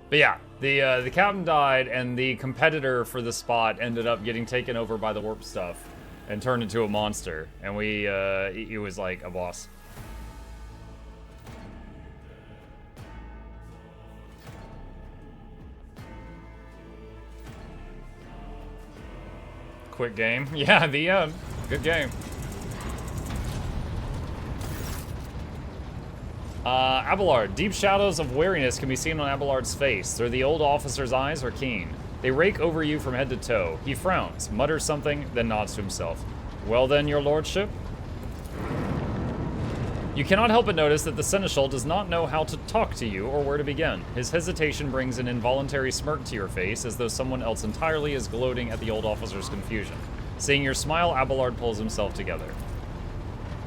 But yeah, the captain died, and the competitor for the spot ended up getting taken over by the warp stuff and turned into a monster. And he was like a boss. Quick game. Yeah, the end. Good game. Abelard. Deep shadows of wariness can be seen on Abelard's face. Through the old officer's eyes are keen. They rake over you from head to toe. He frowns, mutters something, then nods to himself. Well then, your lordship? You cannot help but notice that the seneschal does not know how to talk to you or where to begin. His hesitation brings an involuntary smirk to your face, as though someone else entirely is gloating at the old officer's confusion. Seeing your smile, Abelard pulls himself together.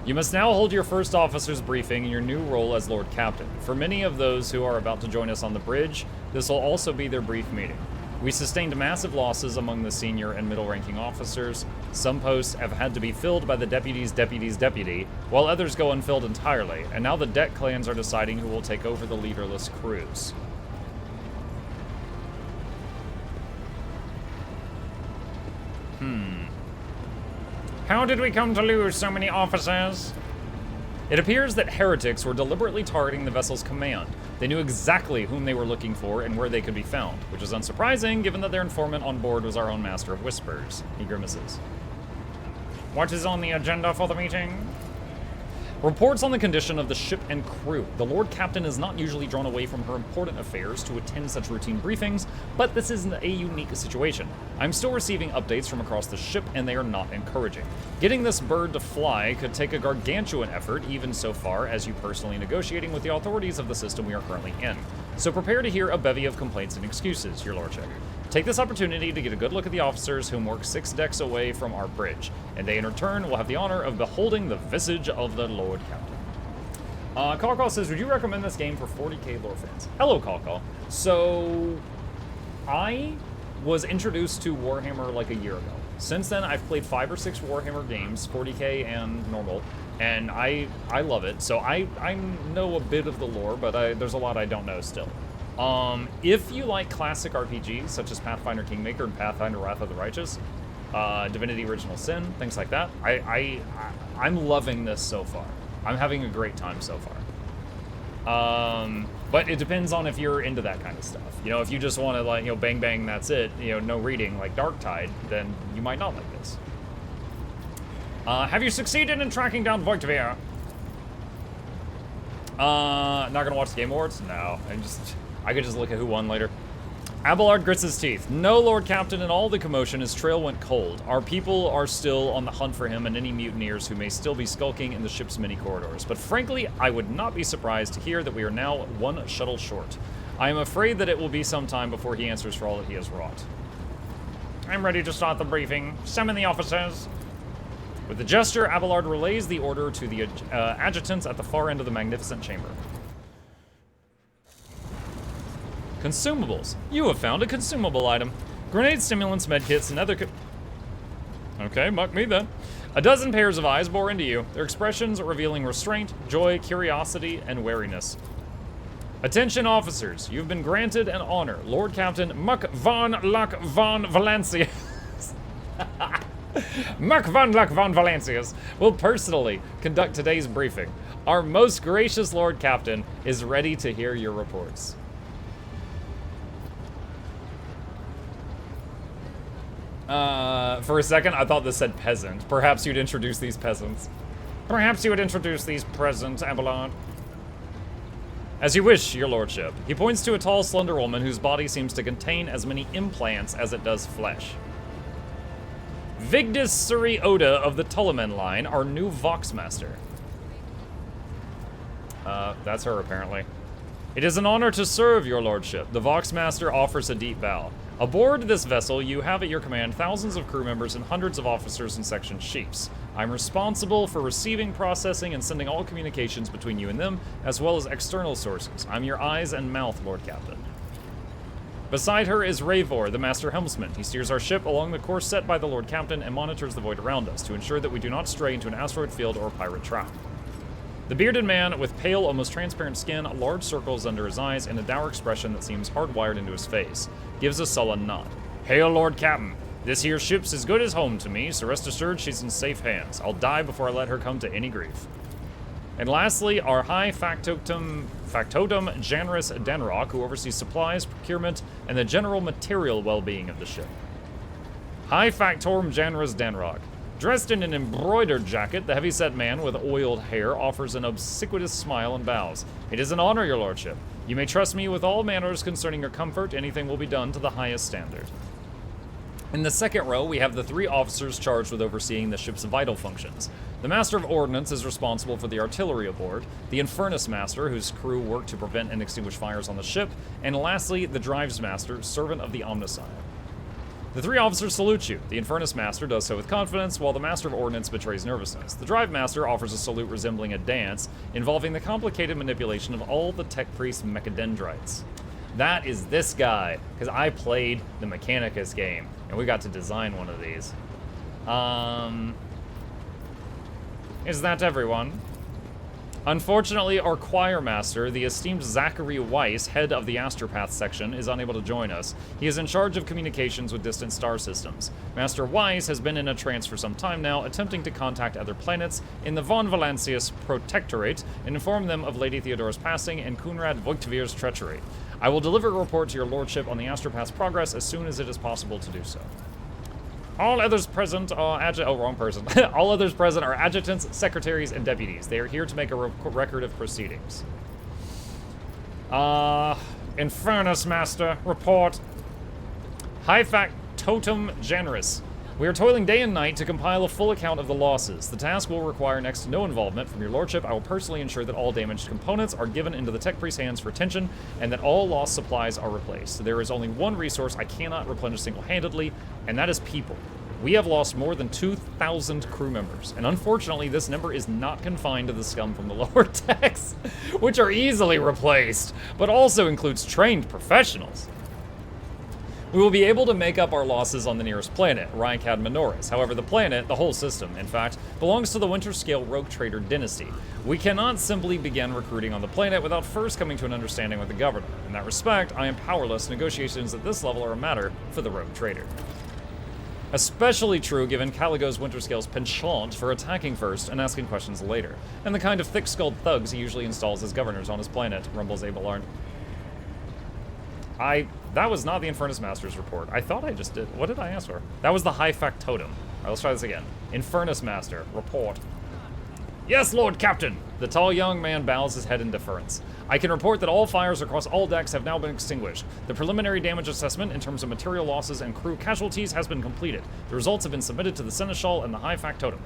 You must now hold your first officer's briefing in your new role as Lord Captain. For many of those who are about to join us on the bridge, this will also be their brief meeting. We sustained massive losses among the senior and middle-ranking officers. Some posts have had to be filled by the deputy's deputy's deputy, while others go unfilled entirely, and now the deck clans are deciding who will take over the leaderless crews. How did we come to lose so many officers? It appears that heretics were deliberately targeting the vessel's command. They knew exactly whom they were looking for and where they could be found, which is unsurprising given that their informant on board was our own Master of Whispers. He grimaces. What is on the agenda for the meeting? Reports on the condition of the ship and crew. The Lord Captain is not usually drawn away from her important affairs to attend such routine briefings, but this isn't a unique situation. I'm still receiving updates from across the ship, and they are not encouraging. Getting this bird to fly could take a gargantuan effort, even so far as you personally negotiating with the authorities of the system we are currently in. So prepare to hear a bevy of complaints and excuses, your lordship. Take this opportunity to get a good look at the officers whom work 6 decks away from our bridge, and they in return will have the honor of beholding the visage of the Lord Captain. Kalkal says, would you recommend this game for 40k lore fans? Hello, Kalkal. So, I was introduced to Warhammer like a year ago. Since then, I've played 5 or 6 Warhammer games, 40k and normal, and I love it. So I know a bit of the lore, but there's a lot I don't know still. If you like classic RPGs, such as Pathfinder Kingmaker and Pathfinder Wrath of the Righteous, Divinity Original Sin, things like that, I'm loving this so far. I'm having a great time so far. But it depends on if you're into that kind of stuff. You know, if you just want to, like, you know, bang bang, that's it, you know, no reading, like Darktide, then you might not like this. Have you succeeded in tracking down Voigtveer? Not gonna watch the Game Awards? No, I could just look at who won later. Abelard grits his teeth. No, Lord Captain, in all the commotion, his trail went cold. Our people are still on the hunt for him and any mutineers who may still be skulking in the ship's many corridors. But frankly, I would not be surprised to hear that we are now 1 shuttle short. I am afraid that it will be some time before he answers for all that he has wrought. I'm ready to start the briefing. Summon the officers. With a gesture, Abelard relays the order to the adjutants at the far end of the magnificent chamber. Consumables. You have found a consumable item. Grenade stimulants, medkits, and other Okay, muck me then. A dozen pairs of eyes bore into you, their expressions revealing restraint, joy, curiosity, and wariness. Attention officers, you've been granted an honor. Lord Captain Muck von Luck von Valancius. Muck von Luck von Valancius will personally conduct today's briefing. Our most gracious Lord Captain is ready to hear your reports. For a second, I thought this said peasant. Perhaps you'd introduce these peasants. Perhaps you would introduce these peasants, Abelard. As you wish, your lordship. He points to a tall, slender woman whose body seems to contain as many implants as it does flesh. Vigdis Suri Oda of the Tulliman line, our new Voxmaster. That's her, apparently. It is an honor to serve, your lordship. The Voxmaster offers a deep bow. Aboard this vessel, you have at your command thousands of crew members and hundreds of officers and section chiefs. I'm responsible for receiving, processing, and sending all communications between you and them, as well as external sources. I'm your eyes and mouth, Lord Captain. Beside her is Ravor, the Master Helmsman. He steers our ship along the course set by the Lord Captain and monitors the void around us to ensure that we do not stray into an asteroid field or pirate trap. The bearded man, with pale, almost transparent skin, large circles under his eyes, and a dour expression that seems hardwired into his face, gives a sullen nod. Hail, Lord Captain. This here ship's as good as home to me, so rest assured she's in safe hands. I'll die before I let her come to any grief. And lastly, our high factotum Janris Denrock, who oversees supplies, procurement, and the general material well-being of the ship. High factotum Janris Denrock. Dressed in an embroidered jacket, the heavy-set man with oiled hair offers an obsequious smile and bows. It is an honor, your lordship. You may trust me with all matters concerning your comfort. Anything will be done to the highest standard. In the second row, we have the 3 officers charged with overseeing the ship's vital functions. The Master of Ordnance is responsible for the artillery aboard, the Infernus Master, whose crew work to prevent and extinguish fires on the ship, and lastly, the Drives Master, servant of the Omnissiah. The 3 officers salute you. The Infernus Master does so with confidence, while the Master of Ordnance betrays nervousness. The Drive Master offers a salute resembling a dance, involving the complicated manipulation of all the Tech Priest mechadendrites. That is this guy, because I played the Mechanicus game, and we got to design one of these. Is that everyone? Unfortunately, our choir master, the esteemed Zachary Weiss, head of the Astropath section, is unable to join us. He is in charge of communications with distant star systems. Master Weiss has been in a trance for some time now, attempting to contact other planets in the Von Valancius Protectorate and inform them of Lady Theodora's passing and Kunrad Voigtvir's treachery. I will deliver a report to your lordship on the Astropath's progress as soon as it is possible to do so. All others present are All others present are adjutants, secretaries, and deputies. They are here to make a record of proceedings. Infernus Master, report. High factotum generis. We are toiling day and night to compile a full account of the losses. The task will require next to no involvement from your lordship. I will personally ensure that all damaged components are given into the Tech Priest's hands for attention, and that all lost supplies are replaced. There is only one resource I cannot replenish single-handedly, and that is people. We have lost more than 2,000 crew members, and unfortunately this number is not confined to the scum from the lower decks, which are easily replaced, but also includes trained professionals. We will be able to make up our losses on the nearest planet, Rykad Minoris. However, the planet, the whole system, in fact, belongs to the Winterscale Rogue Trader dynasty. We cannot simply begin recruiting on the planet without first coming to an understanding with the governor. In that respect, I am powerless. Negotiations at this level are a matter for the Rogue Trader. Especially true given Caligo's Winterscale's penchant for attacking first and asking questions later, and the kind of thick-skulled thugs he usually installs as governors on his planet, rumbles Abelard. That was not the Infernus Master's report. I thought I just did. What did I ask for? That was the high factotum. All right, let's try this again. Infernus Master, report. Yes, Lord Captain! The tall young man bows his head in deference. I can report that all fires across all decks have now been extinguished. The preliminary damage assessment in terms of material losses and crew casualties has been completed. The results have been submitted to the Seneschal and the high factotum.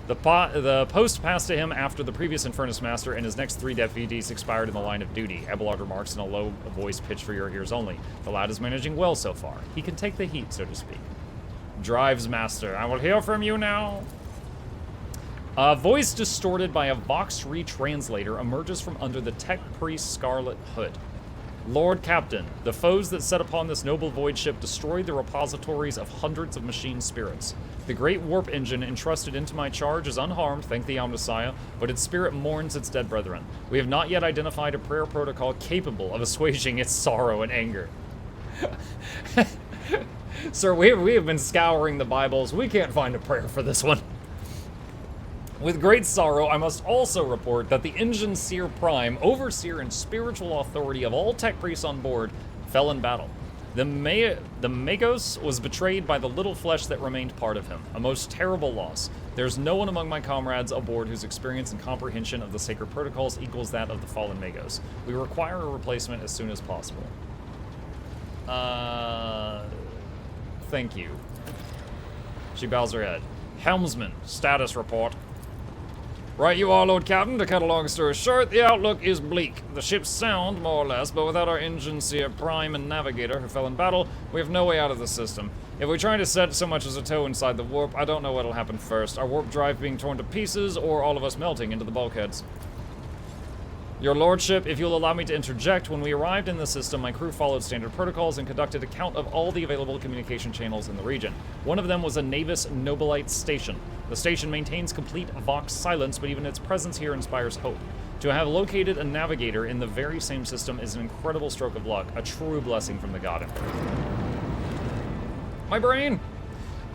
The post passed to him after the previous Infernus Master and his next 3 deputies expired in the line of duty. Abelard remarks in a low voice pitched for your ears only. The lad is managing well so far. He can take the heat, so to speak. Drives Master, I will hear from you now. A voice distorted by a Vox retranslator emerges from under the Tech Priest's scarlet hood. Lord Captain, the foes that set upon this noble void ship destroyed the repositories of hundreds of machine spirits. The great warp engine entrusted into my charge is unharmed, thank the Omnissiah, but its spirit mourns its dead brethren. We have not yet identified a prayer protocol capable of assuaging its sorrow and anger. Sir, we have been scouring the Bibles. We can't find a prayer for this one. With great sorrow, I must also report that the Engine Seer Prime, overseer and spiritual authority of all Tech Priests on board, fell in battle. The Magos was betrayed by the little flesh that remained part of him. A most terrible loss. There's no one among my comrades aboard whose experience and comprehension of the sacred protocols equals that of the fallen Magos. We require a replacement as soon as possible. Thank you. She bows her head. Helmsman, status report. Right you are, Lord Captain. To cut a long story short, the outlook is bleak. The ship's sound, more or less, but without our engine seer, prime, and navigator who fell in battle, we have no way out of the system. If we try to set so much as a toe inside the warp, I don't know what'll happen first. Our warp drive being torn to pieces, or all of us melting into the bulkheads. Your Lordship, if you'll allow me to interject, when we arrived in the system, my crew followed standard protocols and conducted a count of all the available communication channels in the region. One of them was a Navis Nobilite station. The station maintains complete Vox silence, but even its presence here inspires hope. To have located a navigator in the very same system is an incredible stroke of luck, a true blessing from the God Emperor. My brain!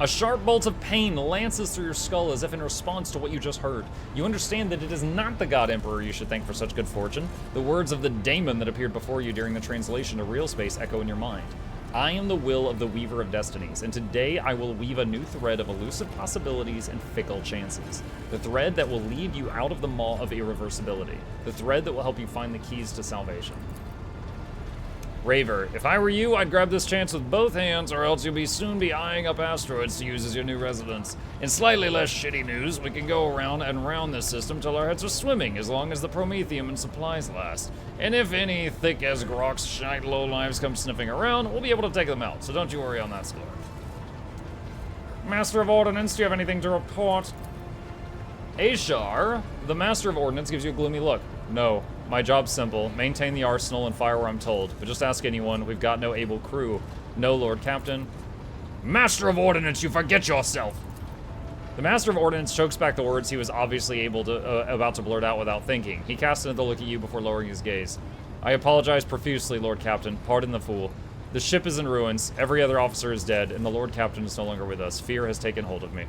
A sharp bolt of pain lances through your skull as if in response to what you just heard. You understand that it is not the God Emperor you should thank for such good fortune. The words of the daemon that appeared before you during the translation to real space echo in your mind. I am the will of the Weaver of Destinies, and today I will weave a new thread of elusive possibilities and fickle chances. The thread that will lead you out of the maw of irreversibility. The thread that will help you find the keys to salvation. Raver, if I were you, I'd grab this chance with both hands, or else you'll soon be eyeing up asteroids to use as your new residence. In slightly less shitty news, we can go around and round this system till our heads are swimming, as long as the promethium and supplies last. And if any thick-as-grox shite lowlives come sniffing around, we'll be able to take them out, so don't you worry on that score. Master of Ordnance, do you have anything to report? Ashar, the Master of Ordnance, gives you a gloomy look. No. My job's simple. Maintain the arsenal and fire where I'm told. But just ask anyone. We've got no able crew. No, Lord Captain. Master of Ordnance, you forget yourself! The Master of Ordnance chokes back the words he was obviously about to blurt out without thinking. He casts another look at you before lowering his gaze. I apologize profusely, Lord Captain. Pardon the fool. The ship is in ruins. Every other officer is dead, and the Lord Captain is no longer with us. Fear has taken hold of me.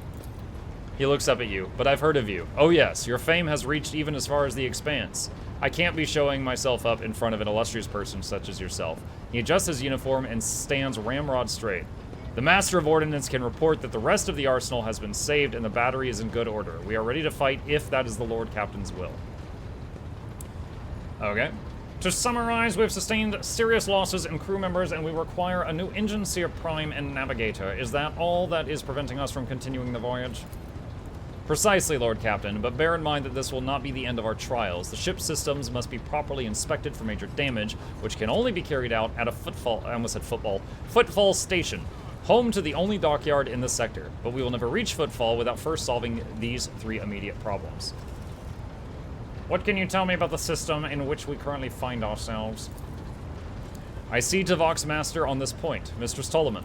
He looks up at you. But I've heard of you. Oh yes, your fame has reached even as far as the Expanse. I can't be showing myself up in front of an illustrious person such as yourself. He adjusts his uniform and stands ramrod straight. The Master of Ordnance can report that the rest of the arsenal has been saved and the battery is in good order. We are ready to fight if that is the Lord Captain's will. Okay. To summarize, we've sustained serious losses in crew members and we require a new engine seer prime and navigator. Is that all that is preventing us from continuing the voyage? Precisely, Lord Captain, but bear in mind that this will not be the end of our trials. The ship's systems must be properly inspected for major damage, which can only be carried out at a Footfall Station, home to the only dockyard in the sector. But we will never reach Footfall without first solving these 3 immediate problems. What can you tell me about the system in which we currently find ourselves? I see to Vox Master on this point, Mistress Tolleman.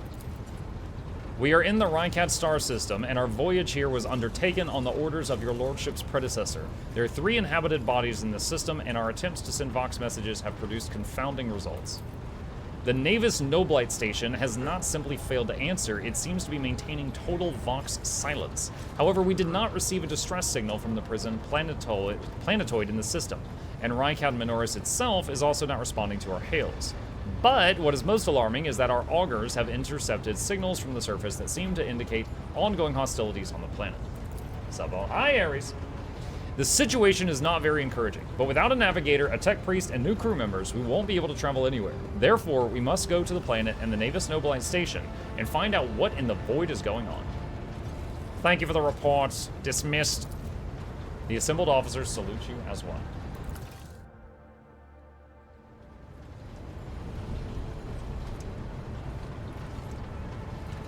We are in the Rycat star system, and our voyage here was undertaken on the orders of your lordship's predecessor. There are 3 inhabited bodies in this system, and our attempts to send Vox messages have produced confounding results. The Navis Nobilite station has not simply failed to answer, it seems to be maintaining total Vox silence. However, we did not receive a distress signal from the prison planetoid in the system, and Rycat Minoris itself is also not responding to our hails. But what is most alarming is that our augurs have intercepted signals from the surface that seem to indicate ongoing hostilities on the planet. Sabo. Hi, Ares. The situation is not very encouraging, but without a navigator, a tech priest, and new crew members, we won't be able to travel anywhere. Therefore, we must go to the planet and the Navis Nobilite station and find out what in the void is going on. Thank you for the reports. Dismissed. The assembled officers salute you as one.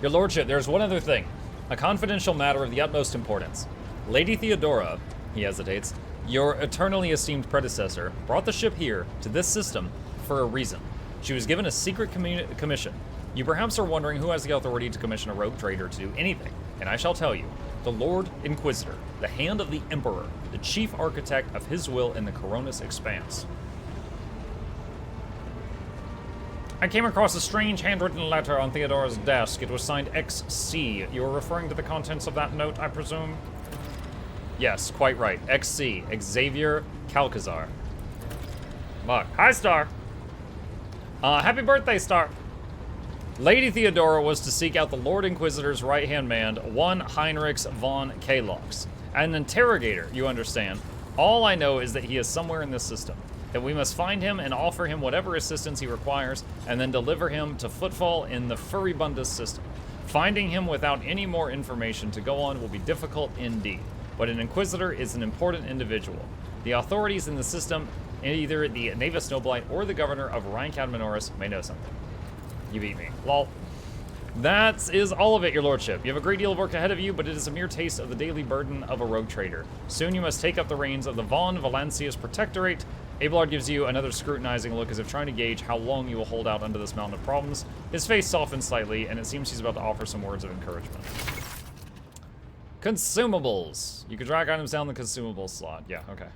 Your Lordship, there's one other thing. A confidential matter of the utmost importance. Lady Theodora, he hesitates, your eternally esteemed predecessor, brought the ship here, to this system, for a reason. She was given a secret commission. You perhaps are wondering who has the authority to commission a rogue trader to do anything, and I shall tell you. The Lord Inquisitor, the hand of the Emperor, the chief architect of his will in the Coronis Expanse. I came across a strange handwritten letter on Theodora's desk. It was signed XC. You are referring to the contents of that note, I presume? Yes, quite right. XC, Xavier Calcazar. Mark. Hi, Star. Happy birthday, Star. Lady Theodora was to seek out the Lord Inquisitor's right-hand man, one Heinrich von Kalox. An interrogator, you understand. All I know is that he is somewhere in this system. That we must find him and offer him whatever assistance he requires, and then deliver him to Footfall in the Furibundus system. Finding him without any more information to go on will be difficult indeed, but an Inquisitor is an important individual. The authorities in the system, either the Navis Nobilite or the governor of Rheincat Minoris, may know something. You beat me. Lol. That is all of it, your lordship. You have a great deal of work ahead of you, but it is a mere taste of the daily burden of a rogue trader. Soon you must take up the reins of the Von Valancius Protectorate. Abelard gives you another scrutinizing look as if trying to gauge how long you will hold out under this mountain of problems. His face softens slightly, and it seems he's about to offer some words of encouragement. Consumables. You can drag items down the consumables slot. Yeah, okay.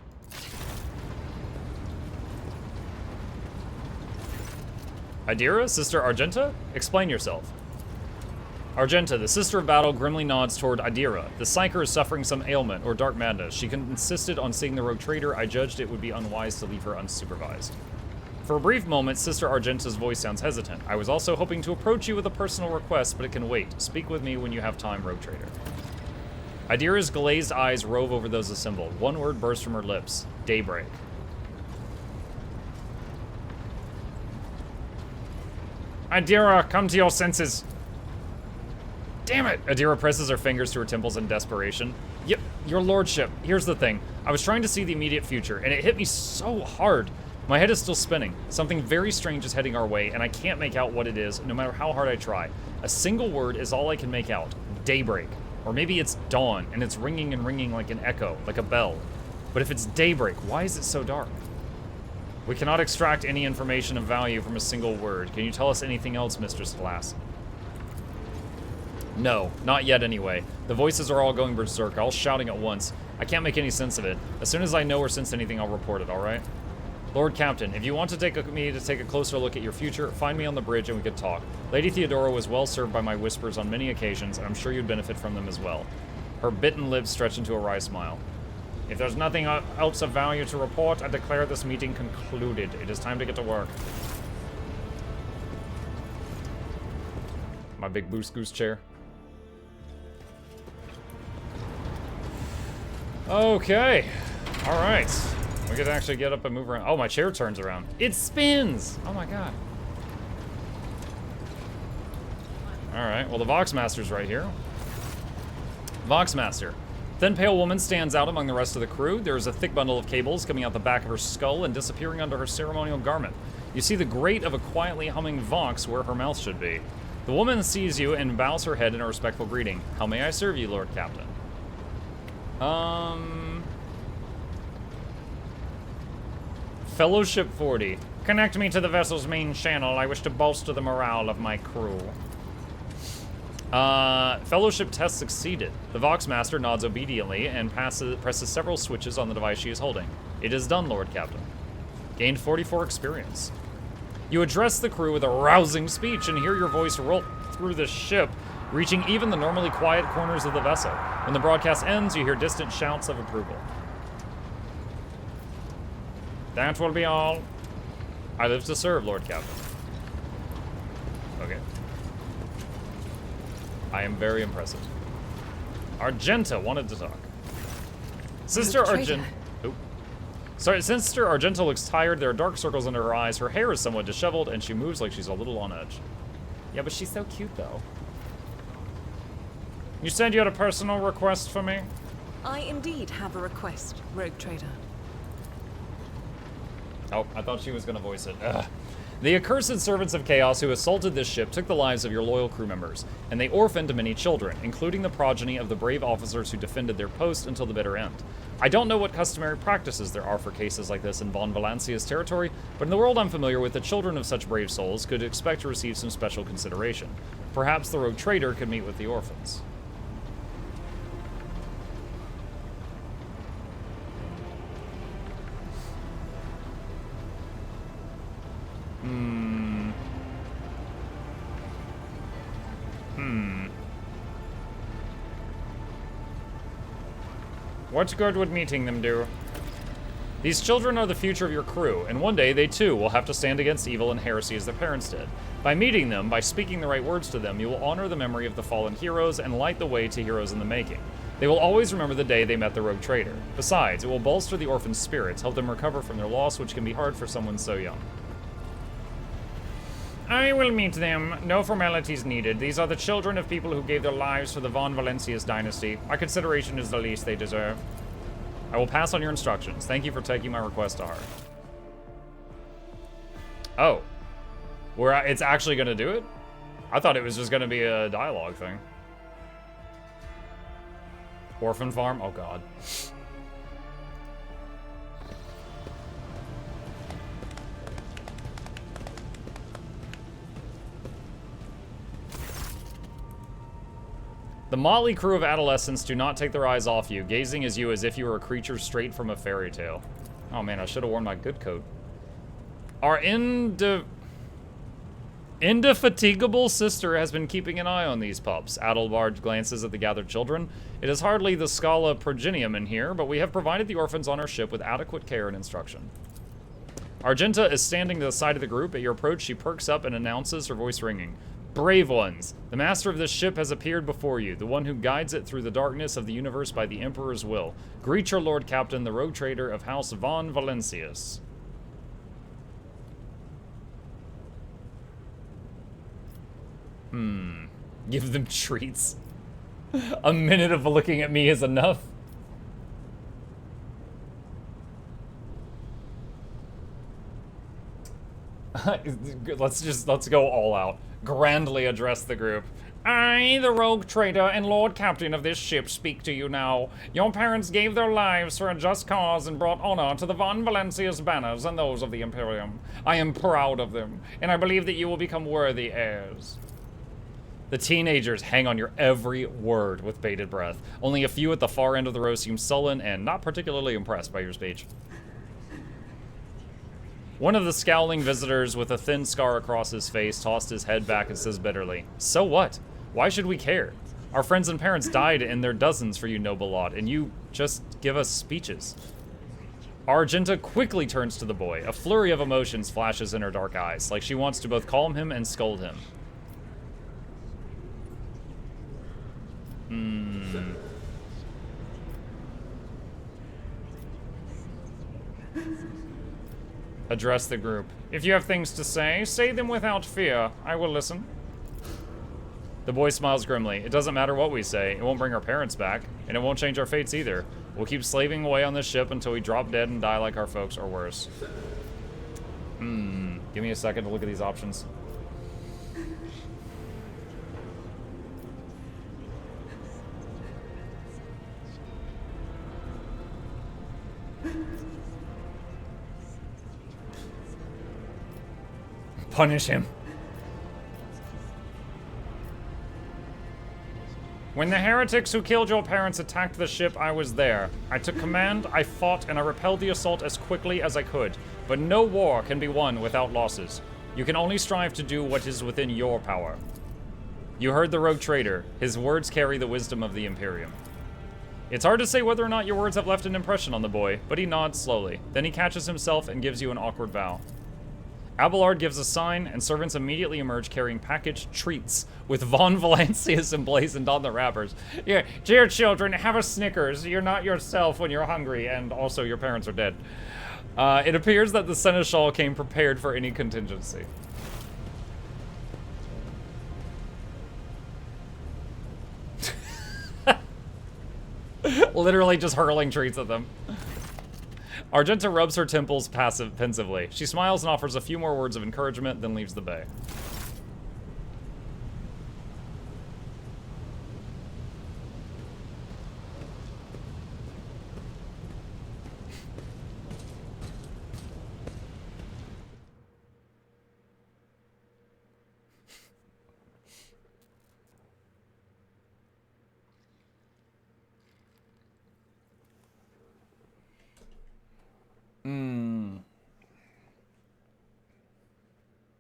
Idira, Sister Argenta? Explain yourself. Argenta, the Sister of Battle, grimly nods toward Idira. The Psyker is suffering some ailment or dark madness. She insisted on seeing the rogue trader. I judged it would be unwise to leave her unsupervised. For a brief moment, Sister Argenta's voice sounds hesitant. I was also hoping to approach you with a personal request, but it can wait. Speak with me when you have time, rogue trader. Idira's glazed eyes rove over those assembled. One word bursts from her lips. Daybreak. Idira, come to your senses. Damn it! Idira presses her fingers to her temples in desperation. Yep, your lordship. Here's the thing. I was trying to see the immediate future, and it hit me so hard. My head is still spinning. Something very strange is heading our way, and I can't make out what it is, no matter how hard I try. A single word is all I can make out. Daybreak. Or maybe it's dawn, and it's ringing and ringing like an echo, like a bell. But if it's daybreak, why is it so dark? We cannot extract any information of value from a single word. Can you tell us anything else, Mistress Glass? No, not yet anyway. The voices are all going berserk, all shouting at once. I can't make any sense of it. As soon as I know or sense anything, I'll report it, alright? Lord Captain, if you want to take a closer look at your future, find me on the bridge and we could talk. Lady Theodora was well served by my whispers on many occasions, and I'm sure you'd benefit from them as well. Her bitten lips stretch into a wry smile. If there's nothing else of value to report, I declare this meeting concluded. It is time to get to work. My big boost goose chair. Okay. Alright. We could actually get up and move around. Oh, my chair turns around. It spins! Oh my god. Alright, well the Voxmaster's right here. Voxmaster. Thin pale woman stands out among the rest of the crew. There is a thick bundle of cables coming out the back of her skull and disappearing under her ceremonial garment. You see the grate of a quietly humming Vox where her mouth should be. The woman sees you and bows her head in a respectful greeting. How may I serve you, Lord Captain? Fellowship 40. Connect me to the vessel's main channel. I wish to bolster the morale of my crew. Fellowship test succeeded. The Voxmaster nods obediently and presses several switches on the device she is holding. It is done, Lord Captain. Gained 44 experience. You address the crew with a rousing speech and hear your voice roll through the ship, reaching even the normally quiet corners of the vessel. When the broadcast ends, you hear distant shouts of approval. That will be all. I live to serve, Lord Captain. Okay. I am very impressive. Argenta wanted to talk. Sister Argenta. Oh. Sorry, Sister Argenta looks tired. There are dark circles under her eyes. Her hair is somewhat disheveled, and she moves like she's a little on edge. Yeah, but she's so cute, though. You said you had a personal request for me? I indeed have a request, Rogue Trader. Oh, I thought she was going to voice it. Ugh. The accursed servants of chaos who assaulted this ship took the lives of your loyal crew members, and they orphaned many children, including the progeny of the brave officers who defended their post until the bitter end. I don't know what customary practices there are for cases like this in Von Valancia's territory, but in the world I'm familiar with, the children of such brave souls could expect to receive some special consideration. Perhaps the rogue trader could meet with the orphans. What good would meeting them do? These children are the future of your crew, and one day they too will have to stand against evil and heresy as their parents did. By meeting them, by speaking the right words to them, you will honor the memory of the fallen heroes and light the way to heroes in the making. They will always remember the day they met the rogue trader. Besides, it will bolster the orphans' spirits, help them recover from their loss, which can be hard for someone so young. I will meet them. No formalities needed. These are the children of people who gave their lives for the Von Valancia's dynasty. My consideration is the least they deserve. I will pass on your instructions. Thank you for taking my request to heart. Oh. It's actually going to do it? I thought it was just going to be a dialogue thing. Orphan farm? Oh, God. The motley crew of adolescents do not take their eyes off you, gazing at you as if you were a creature straight from a fairy tale. Oh man, I should have worn my good coat. Our indefatigable sister has been keeping an eye on these pups. Adelbard glances at the gathered children. It is hardly the Scala Progenium in here, but we have provided the orphans on our ship with adequate care and instruction. Argenta is standing to the side of the group. At your approach, she perks up and announces, her voice ringing. Brave ones, the master of this ship has appeared before you, the one who guides it through the darkness of the universe by the Emperor's will. Greet your Lord Captain, the rogue trader of House von Valencius. Give them treats. A minute of looking at me is enough. Let's go all out. Grandly address the group. I, the rogue trader and Lord Captain of this ship, speak to you now. Your parents gave their lives for a just cause and brought honor to the Von Valencius banners and those of the Imperium. I am proud of them, and I believe that you will become worthy heirs. The teenagers hang on your every word with bated breath. Only a few at the far end of the row seem sullen and not particularly impressed by your speech. One of the scowling visitors with a thin scar across his face tossed his head back and says bitterly, "So what? Why should we care? Our friends and parents died in their dozens for you noble lot, and you just give us speeches." Argenta quickly turns to the boy. A flurry of emotions flashes in her dark eyes, like she wants to both calm him and scold him. Address the group. If you have things to say them without fear. I will listen. The boy smiles grimly. It doesn't matter what we say. It won't bring our parents back, and it won't change our fates either. We'll keep slaving away on this ship until we drop dead and die like our folks or worse. Give me a second to look at these options. Punish him. When the heretics who killed your parents attacked the ship, I was there. I took command, I fought, and I repelled the assault as quickly as I could. But no war can be won without losses. You can only strive to do what is within your power. You heard the rogue trader. His words carry the wisdom of the Imperium. It's hard to say whether or not your words have left an impression on the boy, but he nods slowly. Then he catches himself and gives you an awkward bow. Abelard gives a sign, and servants immediately emerge carrying packaged treats with Von Valencius emblazoned on the wrappers. Yeah, dear children, have a Snickers. You're not yourself when you're hungry, and also your parents are dead. It appears that the Seneschal came prepared for any contingency. Literally just hurling treats at them. Argenta rubs her temples pensively. She smiles and offers a few more words of encouragement, then leaves the bay.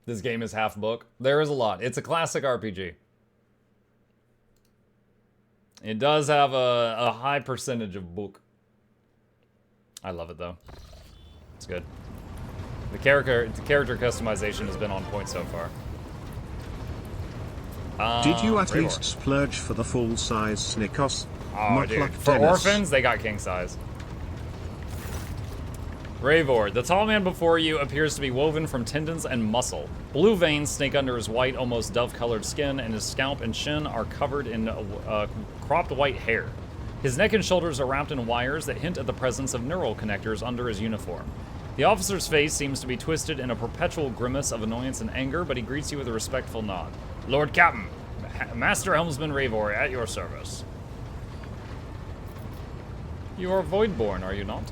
This game is half book. There is a lot. It's a classic RPG. It does have a high percentage of book. I love it though. It's good. The character customization has been on point so far. Did you at least splurge for the full-size Snickers? Oh, dude. For orphans, they got king size. Ravor, the tall man before you appears to be woven from tendons and muscle. Blue veins snake under his white, almost dove-colored skin, and his scalp and chin are covered in cropped white hair. His neck and shoulders are wrapped in wires that hint at the presence of neural connectors under his uniform. The officer's face seems to be twisted in a perpetual grimace of annoyance and anger, but he greets you with a respectful nod. Lord Captain, Master Helmsman Ravor, at your service. You are Voidborn, are you not?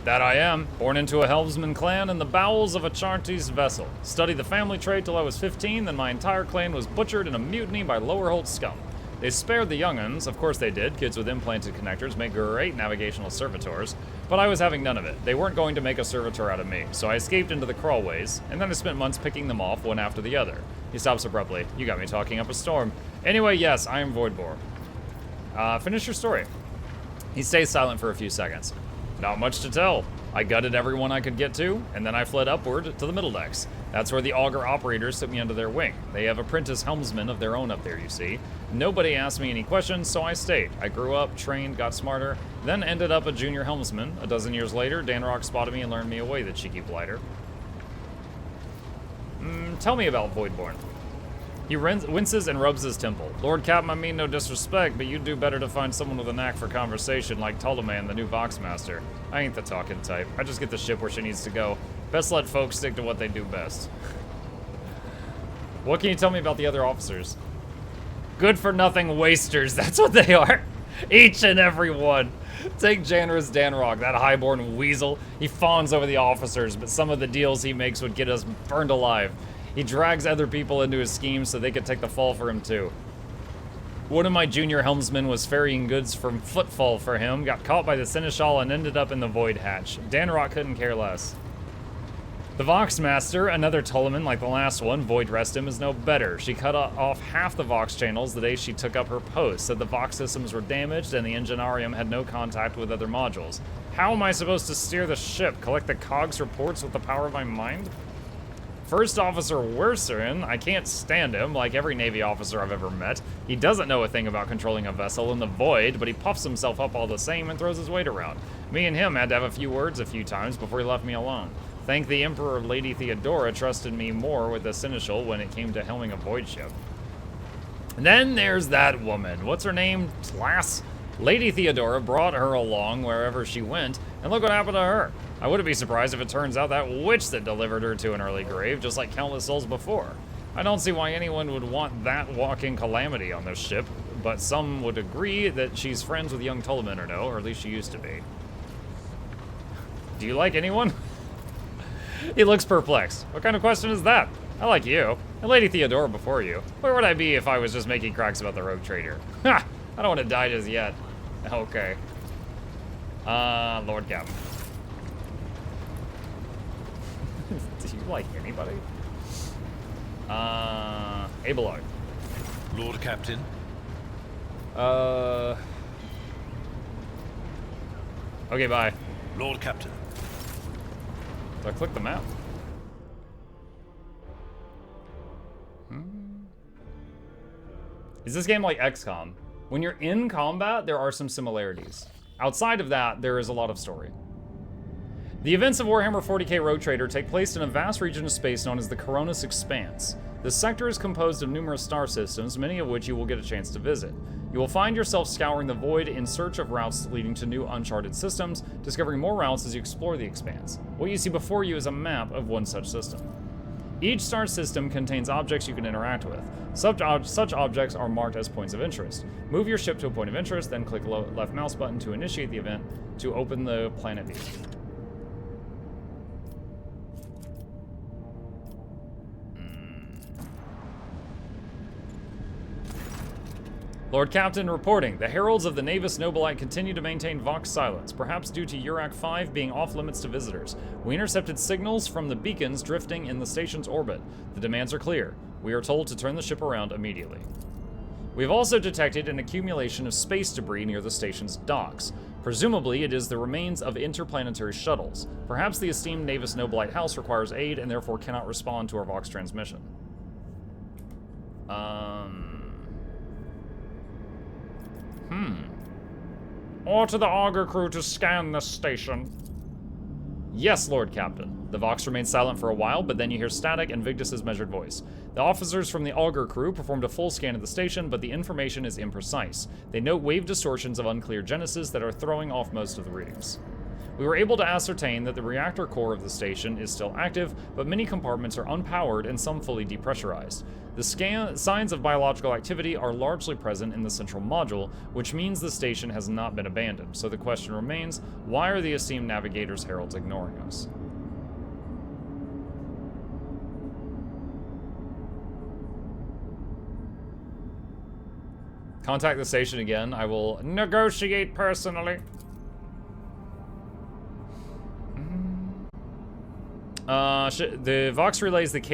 That I am, born into a helmsman clan in the bowels of a Chartese vessel. Studied the family trade till I was 15, then my entire clan was butchered in a mutiny by Lowerholt scum. They spared the young'uns, of course they did. Kids with implanted connectors make great navigational servitors, but I was having none of it. They weren't going to make a servitor out of me, so I escaped into the crawlways, and then I spent months picking them off one after the other. He stops abruptly. You got me talking up a storm. Anyway, yes, I am Voidbore. Finish your story. He stays silent for a few seconds. Not much to tell. I gutted everyone I could get to, and then I fled upward to the middle decks. That's where the auger operators took me under their wing. They have apprentice helmsmen of their own up there, you see. Nobody asked me any questions, so I stayed. I grew up, trained, got smarter, then ended up a junior helmsman. A dozen years later, Danrock spotted me and learned me away, the cheeky blighter. Tell me about Voidborn. He winces and rubs his temple. Lord Captain, I mean no disrespect, but you'd do better to find someone with a knack for conversation like Ptolemy, the new Voxmaster. I ain't the talking type. I just get the ship where she needs to go. Best let folks stick to what they do best. What can you tell me about the other officers? Good-for-nothing wasters, that's what they are. Each and every one. Take Janris Danrock, that highborn weasel. He fawns over the officers, but some of the deals he makes would get us burned alive. He drags other people into his schemes so they could take the fall for him too. One of my junior helmsmen was ferrying goods from Footfall for him, got caught by the Seneschal and ended up in the Void Hatch. Danrock couldn't care less. The Voxmaster, another Ptoleman like the last one, Void Rest him, is no better. She cut off half the Vox channels the day she took up her post, said the Vox systems were damaged and the Enginarium had no contact with other modules. How am I supposed to steer the ship? Collect the COGS reports with the power of my mind? First Officer Werserin, I can't stand him, like every Navy officer I've ever met. He doesn't know a thing about controlling a vessel in the void, but he puffs himself up all the same and throws his weight around. Me and him had to have a few words a few times before he left me alone. Thank the Emperor Lady Theodora trusted me more with the Seneschal when it came to helming a void ship. And then there's that woman. What's her name? Tlass? Lady Theodora brought her along wherever she went, and look what happened to her. I wouldn't be surprised if it turns out that witch that delivered her to an early grave, just like countless souls before. I don't see why anyone would want that walking calamity on this ship, but some would agree that she's friends with young Ptolemy or no, or at least she used to be. Do you like anyone? He looks perplexed. What kind of question is that? I like you, and Lady Theodora before you. Where would I be if I was just making cracks about the rogue trader? Ha! I don't want to die just yet. Okay. Lord Captain. Do you like anybody? Abelard. Lord Captain. Okay, bye. Lord Captain. So I click the map. Is this game like XCOM? When you're in combat, there are some similarities. Outside of that, there is a lot of story. The events of Warhammer 40k Rogue Trader take place in a vast region of space known as the Coronis Expanse. This sector is composed of numerous star systems, many of which you will get a chance to visit. You will find yourself scouring the void in search of routes leading to new uncharted systems, discovering more routes as you explore the expanse. What you see before you is a map of one such system. Each star system contains objects you can interact with. Such objects are marked as points of interest. Move your ship to a point of interest, then click left mouse button to initiate the event to open the planet view. Lord Captain reporting. The heralds of the Navis Nobilite continue to maintain Vox silence, perhaps due to Urak 5 being off limits to visitors. We intercepted signals from the beacons drifting in the station's orbit. The demands are clear. We are told to turn the ship around immediately. We have also detected an accumulation of space debris near the station's docks. Presumably, it is the remains of interplanetary shuttles. Perhaps the esteemed Navis Nobilite house requires aid and therefore cannot respond to our Vox transmission. Order the auger crew to scan this station. Yes, Lord Captain. The Vox remains silent for a while, but then you hear static and Vigdis's measured voice. The officers from the auger crew performed a full scan of the station, but the information is imprecise. They note wave distortions of unclear genesis that are throwing off most of the readings. We were able to ascertain that the reactor core of the station is still active, but many compartments are unpowered and some fully depressurized. The signs of biological activity are largely present in the central module, which means the station has not been abandoned. So the question remains, why are the esteemed navigators' heralds ignoring us? Contact the station again. I will negotiate personally. The Vox relays the